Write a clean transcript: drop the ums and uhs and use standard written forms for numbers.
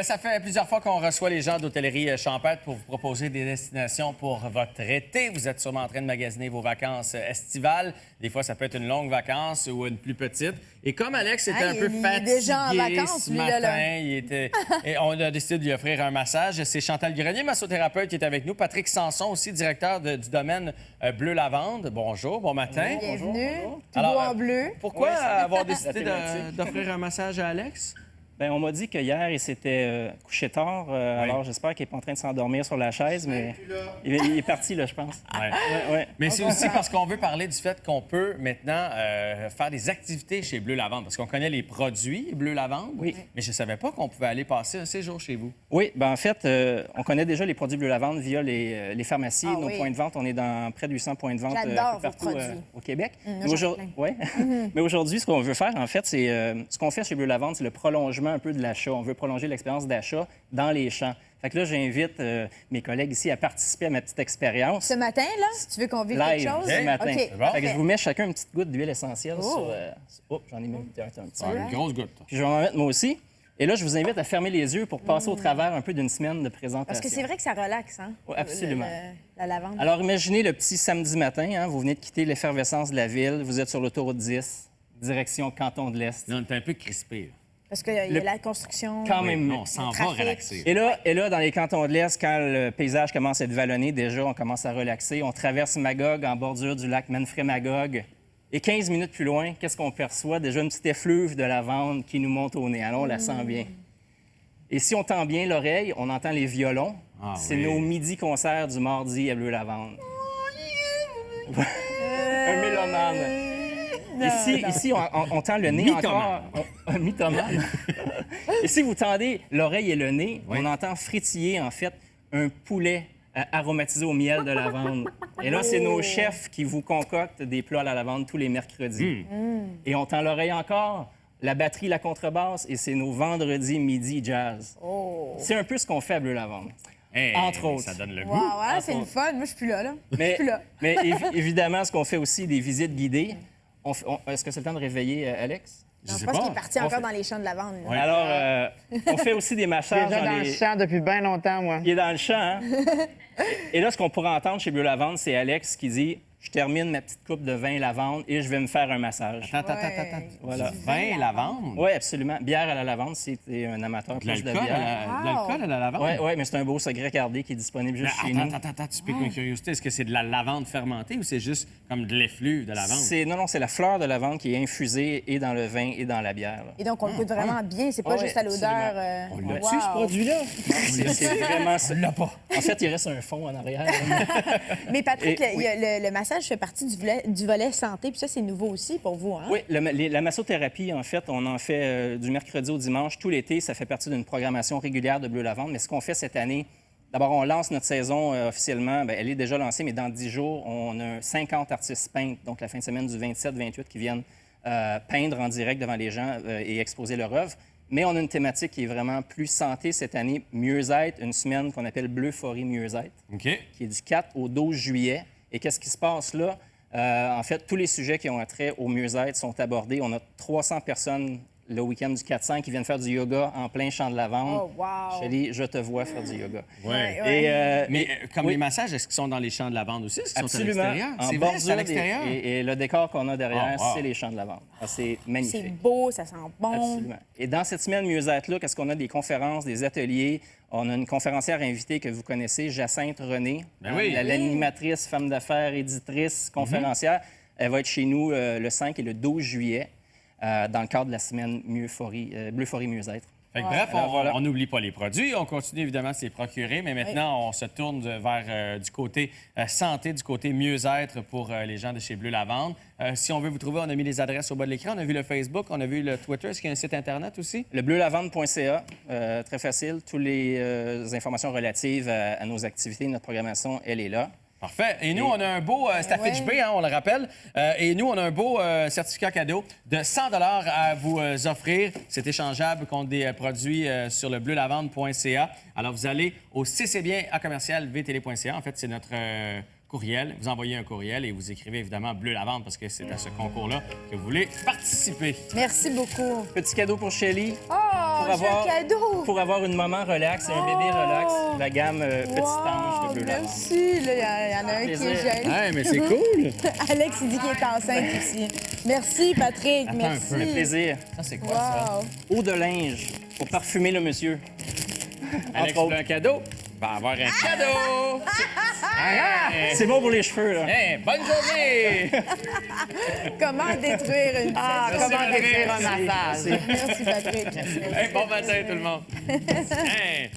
Ben, ça fait plusieurs fois qu'on reçoit les gens d'Hôtellerie Champêtre pour vous proposer des destinations pour votre été. Vous êtes sûrement en train de magasiner vos vacances estivales. Des fois, ça peut être une longue vacance ou une plus petite. Et comme Alex était un peu fatigué déjà en vacances, ce lui, matin, là. et on a décidé de lui offrir un massage. C'est Chantal Grenier, massothérapeute, qui est avec nous. Patrick Sanson, aussi directeur du domaine Bleu Lavande. Bonjour, bon matin. Bienvenue. Tout Alors, beau en bleu. Pourquoi Ouais, avoir décidé thématique. d'offrir un massage à Alex? Bien, on m'a dit qu'hier, il s'était couché tard. Alors, j'espère qu'il n'est pas en train de s'endormir sur la chaise, mais il est parti, là, je pense. Ouais. Ouais. Mais c'est aussi parce qu'on veut parler du fait qu'on peut maintenant faire des activités chez Bleu Lavande. Parce qu'on connaît les produits Bleu Lavande, Oui. mais je ne savais pas qu'on pouvait aller passer un séjour chez vous. Oui, bien, en fait, on connaît déjà les produits Bleu Lavande via les pharmacies, Ah nos oui. points de vente. On est dans près de 800 points de vente J'adore un peu partout vos produits. au Québec. moi, Mais j'en ai aujourd'hui, ouais. Mais aujourd'hui, ce qu'on veut faire, en fait, c'est ce qu'on fait chez Bleu Lavande, c'est le prolongement un peu de l'achat. On veut prolonger l'expérience d'achat dans les champs. Fait que là, j'invite mes collègues ici à participer à ma petite expérience. Ce matin, là, si tu veux qu'on vive Live, quelque chose. ce matin. OK, bon. Fait que parfait. je vous mets chacun une petite goutte d'huile essentielle Oh. sur... Oups, j'en ai mis un petit peu. Une grosse goutte. Puis je vais en mettre moi aussi. Et là, je vous invite à fermer les yeux pour passer au travers un peu d'une semaine de présentation. Parce que c'est vrai que ça relaxe, hein? Oui, absolument. La lavande. Alors, imaginez le petit samedi matin, hein, vous venez de quitter l'effervescence de la ville, vous êtes sur l'autoroute 10, direction Canton de l'Est. Là, on est un peu crispé. Parce qu'il y a la construction. Quand même. Non, on s'en va trafic. relaxer. Et là, dans les cantons de l'Est, quand le paysage commence à être vallonné, déjà, on commence à relaxer. On traverse Magog en bordure du lac Manfred-Magog. Et 15 minutes plus loin, qu'est-ce qu'on perçoit? Déjà une petite effluve de lavande qui nous monte au nez. Alors, on la sent bien. Et si on tend bien l'oreille, on entend les violons. Ah C'est oui. nos midi-concerts du mardi à Bleu Lavande. Un mélomane. Ici, on tend le nez Mythomane. encore. Un mythomane. Et si vous tendez l'oreille et le nez, Oui. on entend frétiller, en fait, un poulet aromatisé au miel de lavande. Et là, c'est nos chefs qui vous concoctent des plats à la lavande tous les mercredis. Et on tend l'oreille encore, la batterie, la contrebasse, et c'est nos vendredis midi jazz. C'est un peu ce qu'on fait à Bleu Lavande. Hey, Entre autres. Ça donne le goût. Wow, ouais, c'est le fun. Moi, je suis plus là. Je Mais, suis plus là. mais évidemment, ce qu'on fait aussi, des visites guidées. Est-ce que c'est le temps de réveiller Alex? Je Je sais pense pas. qu'il est parti On encore fait- dans les champs de lavande. là. Ouais. Alors, on fait aussi des massages Déjà dans dans le les... champ depuis bien longtemps, moi. Il est dans le champ, hein? Et là, ce qu'on pourrait entendre chez Bleu Lavande, c'est Alex qui dit « Je termine ma petite coupe de vin lavande et je vais me faire un massage. Attends. Voilà. Du vin, lavande? » Oui, absolument. Bière à la lavande, si tu es un amateur De plus de l'alcool bière. de l'alcool à la lavande? Oui, mais c'est un beau secret gardé qui est disponible Mais juste chez nous. attends, tu piques ma curiosité. Est-ce que c'est de la lavande fermentée ou c'est juste comme de l'effluve de lavande? Non, c'est la fleur de lavande qui est infusée et dans le vin et dans la bière. là. Et donc, on le goûte vraiment bien. C'est pas Ouais, juste à l'odeur. absolument. On l'a-tu, ce wow. produit-là? C'est vraiment ça. On l'a pas. En fait, il reste un fond en arrière. Mais Patrick, Et- il y a le massage fait partie du volet santé. Puis ça, c'est nouveau aussi pour vous, hein? Oui, la massothérapie, en fait, on en fait du mercredi au dimanche tout l'été. Ça fait partie d'une programmation régulière de Bleu Lavande. Mais ce qu'on fait cette année, d'abord, on lance notre saison officiellement. Bien, elle est déjà lancée, mais dans 10 jours, on a 50 artistes peintres, donc la fin de semaine du 27-28, qui viennent peindre en direct devant les gens et exposer leur œuvre. Mais on a une thématique qui est vraiment plus santé cette année, mieux-être, une semaine qu'on appelle Bleu-Forêt Mieux-être, OK. qui est du 4 au 12 juillet. Et qu'est-ce qui se passe là? En fait, tous les sujets qui ont trait au mieux-être sont abordés. On a 300 personnes le week-end du 400 qui viennent faire du yoga en plein champ de lavande. Oh, wow. Chélie, je te vois faire du yoga. Ouais. Ouais. Mais comme oui. les massages, est-ce qu'ils sont dans les champs de lavande aussi? Est-ce qu'ils sont à Absolument. l'extérieur? En C'est vrai, c'est à bordure l'extérieur? et le décor qu'on a derrière, Oh, wow. c'est les champs de lavande. Ah, c'est C'est magnifique. beau, ça sent bon. Absolument. Et dans cette semaine mieux-être-là, qu'est-ce qu'on a? Des conférences, des ateliers. On a une conférencière invitée que vous connaissez, Jacinthe René, Ben oui. l'animatrice, femme d'affaires, éditrice, conférencière. Elle va être chez nous le 5 et le 12 juillet dans le cadre de la semaine Bleu-Forêt Mieux-être. Fait que bref, Alors, voilà. on n'oublie pas les produits, on continue évidemment de se les procurer, mais maintenant, on se tourne vers du côté santé, du côté mieux-être pour les gens de chez Bleu Lavande. Si on veut vous trouver, on a mis les adresses au bas de l'écran. On a vu le Facebook, on a vu le Twitter. Est-ce qu'il y a un site Internet aussi? Le bleulavande.ca, très facile. Toutes les informations relatives à nos activités, notre programmation, elle est là. Parfait. Et nous, on a un beau, c'est Affitch B, hein, on le rappelle. Et nous, on a un beau certificat cadeau de 100 à vous offrir. C'est échangeable contre des produits sur le bleulavande.ca. Alors, vous allez au c'est bien à commercial vtl.ca. En fait, c'est notre courriel. Vous envoyez un courriel et vous écrivez évidemment Bleu Lavande parce que c'est à ce concours-là que vous voulez participer. Merci beaucoup. Petit cadeau pour Shelly. Oh, j'ai un cadeau! Pour avoir une maman relax et un bébé relax, la gamme Petite Ange de Bleu Lavande. Merci. Là, il y en a un qui plaisir. est jeune. Ouais, mais c'est cool. Alex, il dit qu'il est enceinte aussi. Merci, Patrick. Attends un Merci. peu. Ça fait plaisir. Ça, c'est quoi, ça? Wow. Eau de linge pour parfumer le monsieur. Alex Entre veut un cadeau. Va avoir un cadeau. C'est bon pour les cheveux, là. Hey, bonne journée. Comment détruire une Merci, Comment Patrick. détruire un massage? Merci, Patrick. Hey, bon matin, tout le monde. Hey.